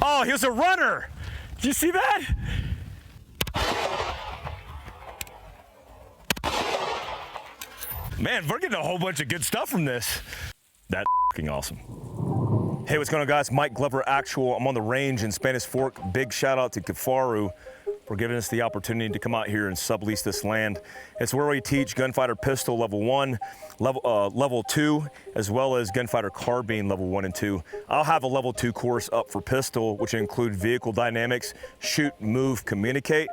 Oh, he was a runner. Did you see that? Man, we're getting a whole bunch of good stuff from this. That's fucking awesome. Hey, what's going on, guys? Mike Glover Actual. I'm on the range in Spanish Fork. Big shout out to Kafaru for giving us the opportunity to come out here and sublease this land. It's where we teach gunfighter pistol level 1, level 2, as well as gunfighter carbine level 1 and 2. I'll have a level 2 course up for pistol, which include vehicle dynamics, shoot, move, communicate,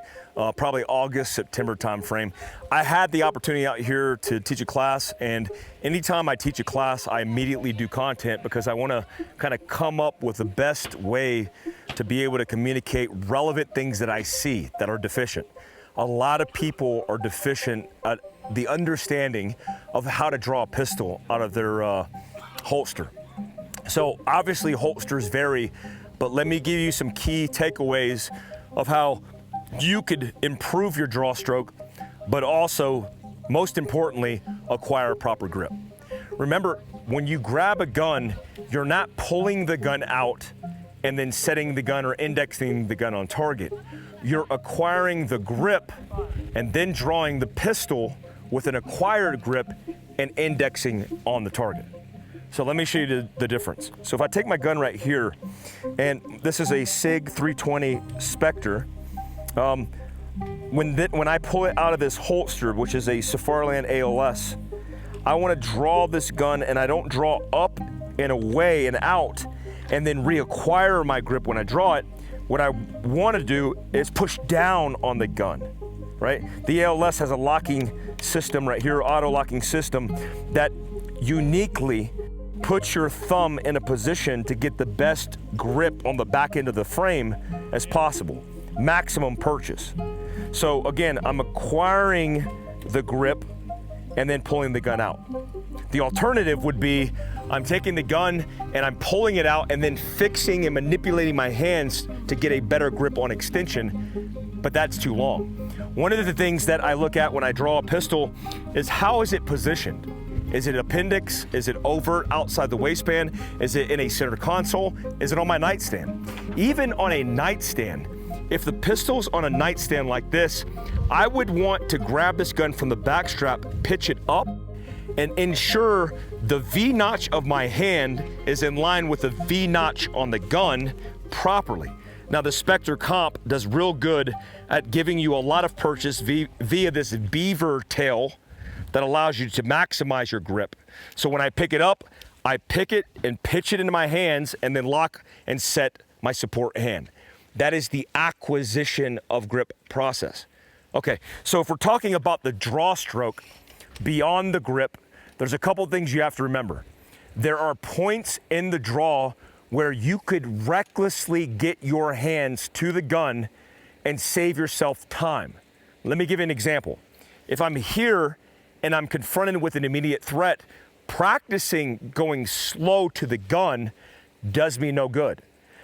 probably August, September timeframe. I had the opportunity out here to teach a class, and anytime I teach a class, I immediately do content because I want to kind of come up with the best way to be able to communicate relevant things that I see that are deficient. A lot of people are deficient at the understanding of how to draw a pistol out of their holster. So obviously holsters vary, but let me give you some key takeaways of how you could improve your draw stroke, but also, most importantly, acquire a proper grip. Remember, when you grab a gun, you're not pulling the gun out and then setting the gun or indexing the gun on target. You're acquiring the grip and then drawing the pistol with an acquired grip and indexing on the target. So let me show you the difference. So if I take my gun right here, and this is a SIG 320 Spectre, when I pull it out of this holster, which is a Safariland ALS, I want to draw this gun, and I don't draw up and away and out and then reacquire my grip when I draw it. What I want to do is push down on the gun, right? The ALS has a locking system right here, auto locking system, that uniquely puts your thumb in a position to get the best grip on the back end of the frame as possible. Maximum purchase. So again, I'm acquiring the grip and then pulling the gun out. The alternative would be I'm taking the gun and I'm pulling it out and then fixing and manipulating my hands to get a better grip on extension, but that's too long. One of the things that I look at when I draw a pistol is how is it positioned? Is it appendix? Is it overt outside the waistband? Is it in a center console? Is it on my nightstand? Even on a nightstand, if the pistol's on a nightstand like this, I would want to grab this gun from the back strap, pitch it up, and ensure the V-notch of my hand is in line with the V-notch on the gun properly. Now the Spectre Comp does real good at giving you a lot of purchase via this beaver tail that allows you to maximize your grip. So when I pick it up, I pick it and pitch it into my hands and then lock and set my support hand. That is the acquisition of grip process. Okay, so if we're talking about the draw stroke beyond the grip, there's a couple things you have to remember. There are points in the draw where you could recklessly get your hands to the gun and save yourself time. Let me give you an example. If I'm here and I'm confronted with an immediate threat, practicing going slow to the gun does me no good,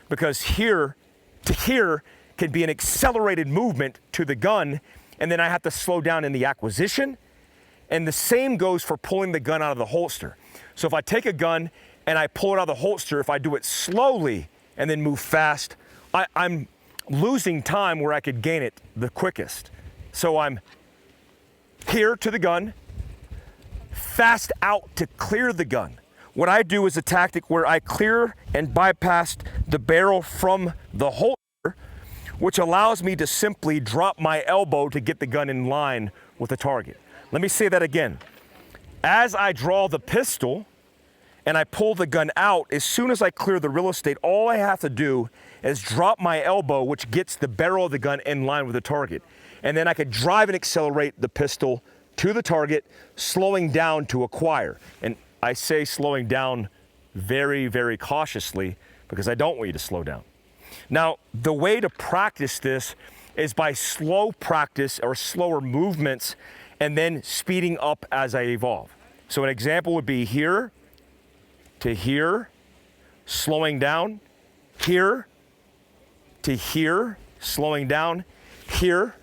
because here to here can be an accelerated movement to the gun, and then I have to slow down in the acquisition. And the same goes for pulling the gun out of the holster. So if I take a gun and I pull it out of the holster, if I do it slowly and then move fast, I'm losing time where I could gain it the quickest. So I'm here to the gun, fast out to clear the gun. What I do is a tactic where I clear and bypass the barrel from the holster, which allows me to simply drop my elbow to get the gun in line with the target. Let me say that again. As I draw the pistol and I pull the gun out, as soon as I clear the real estate, all I have to do is drop my elbow, which gets the barrel of the gun in line with the target. And then I could drive and accelerate the pistol to the target, slowing down to acquire. And I say slowing down very, very cautiously because I don't want you to slow down. Now, the way to practice this is by slow practice or slower movements and then speeding up as I evolve. So an example would be here to here, slowing down, here to here, slowing down, here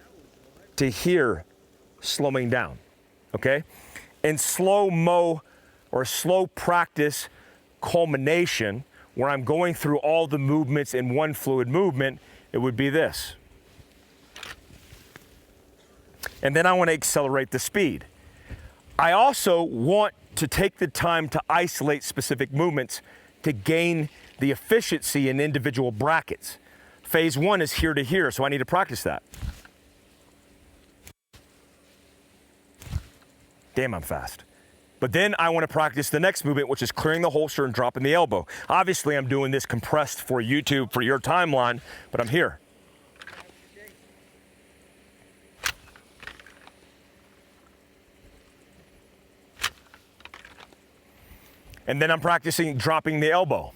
to here, slowing down, okay? And slow-mo or slow practice culmination where I'm going through all the movements in one fluid movement, it would be this. And then I want to accelerate the speed. I also want to take the time to isolate specific movements to gain the efficiency in individual brackets. Phase 1 is here to here, so I need to practice that. Damn, I'm fast. But then I want to practice the next movement, which is clearing the holster and dropping the elbow. Obviously, I'm doing this compressed for YouTube, for your timeline, but I'm here. And then I'm practicing dropping the elbow.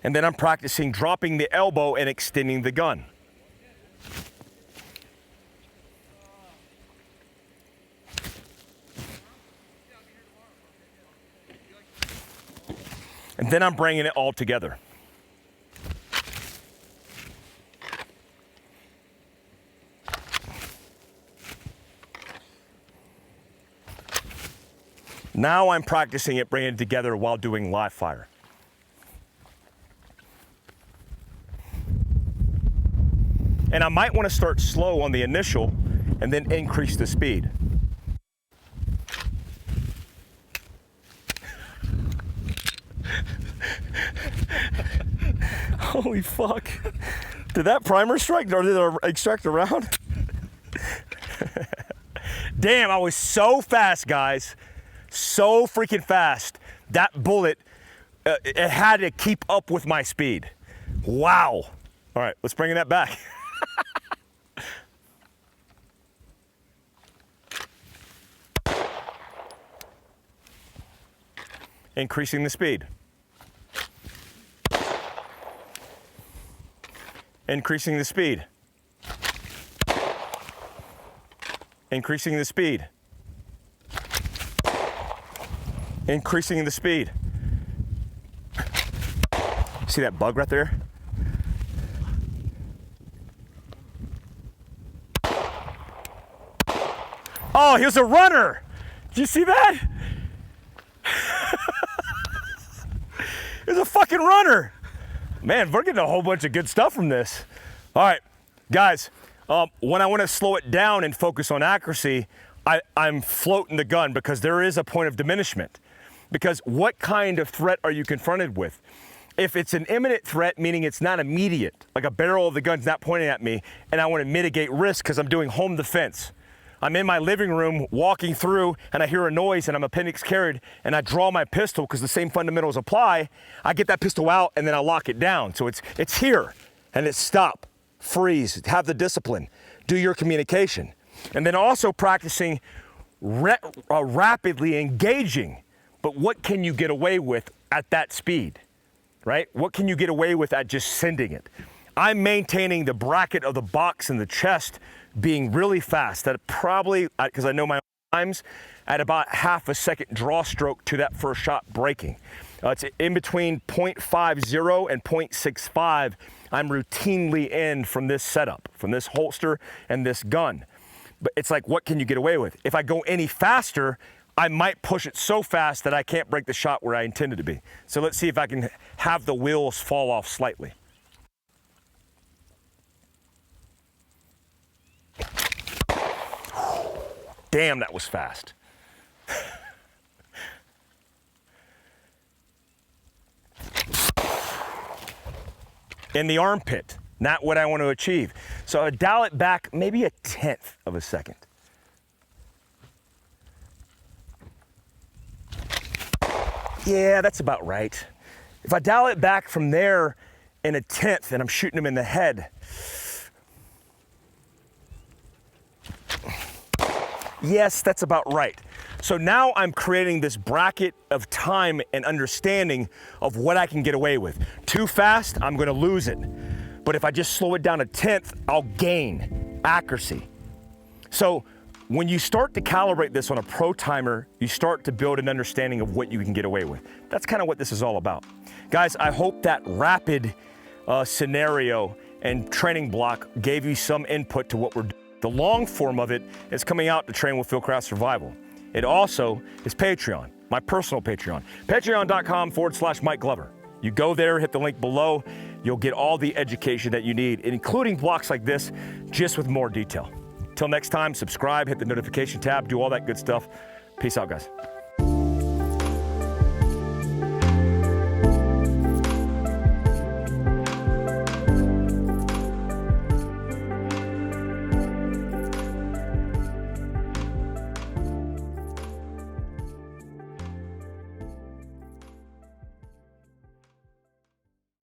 And then I'm practicing dropping the elbow and extending the gun. And then I'm bringing it all together. Now I'm practicing it, bringing it together while doing live fire. And I might want to start slow on the initial and then increase the speed. Holy fuck. Did that primer strike or did it extract around? Damn, I was so fast, guys. So freaking fast. That bullet, it had to keep up with my speed. Wow. All right, let's bring that back. Increasing the speed. Increasing the speed. Increasing the speed. Increasing the speed. See that bug right there? Oh, he was a runner. Did you see that? He was a fucking runner. Man, we're getting a whole bunch of good stuff from this. All right, guys, when I want to slow it down and focus on accuracy, I'm floating the gun because there is a point of diminishment. Because what kind of threat are you confronted with? If it's an imminent threat, meaning it's not immediate, like a barrel of the gun's not pointing at me, and I want to mitigate risk because I'm doing home defense. I'm in my living room walking through and I hear a noise and I'm appendix carried and I draw my pistol because the same fundamentals apply. I get that pistol out and then I lock it down. So it's here and it's stop, freeze, have the discipline, do your communication. And then also practicing rapidly engaging, but what can you get away with at that speed, right? What can you get away with at just sending it? I'm maintaining the bracket of the box in the chest being really fast, at probably, because I know my times, at about half a second draw stroke to that first shot breaking. It's in between 0.50 and 0.65. I'm routinely in from this setup, from this holster and this gun. But it's like, what can you get away with? If I go any faster, I might push it so fast that I can't break the shot where I intended to be. So let's see if I can have the wheels fall off slightly. Damn, that was fast. In the armpit, not what I want to achieve. So I dial it back maybe 1/10 of a second. Yeah, that's about right. If I dial it back from there in 1/10 and I'm shooting him in the head, yes, that's about right. So now I'm creating this bracket of time and understanding of what I can get away with. Too fast, I'm gonna lose it. But if I just slow it down 1/10, I'll gain accuracy. So when you start to calibrate this on a pro timer, you start to build an understanding of what you can get away with. That's kind of what this is all about. Guys, I hope that rapid scenario and training block gave you some input to what we're doing. The long form of it is coming out to train with Fieldcraft Survival. It also is Patreon, my personal Patreon. Patreon.com/Mike Glover. You go there, hit the link below, you'll get all the education that you need, including blocks like this, just with more detail. Till next time, subscribe, hit the notification tab, do all that good stuff. Peace out, guys.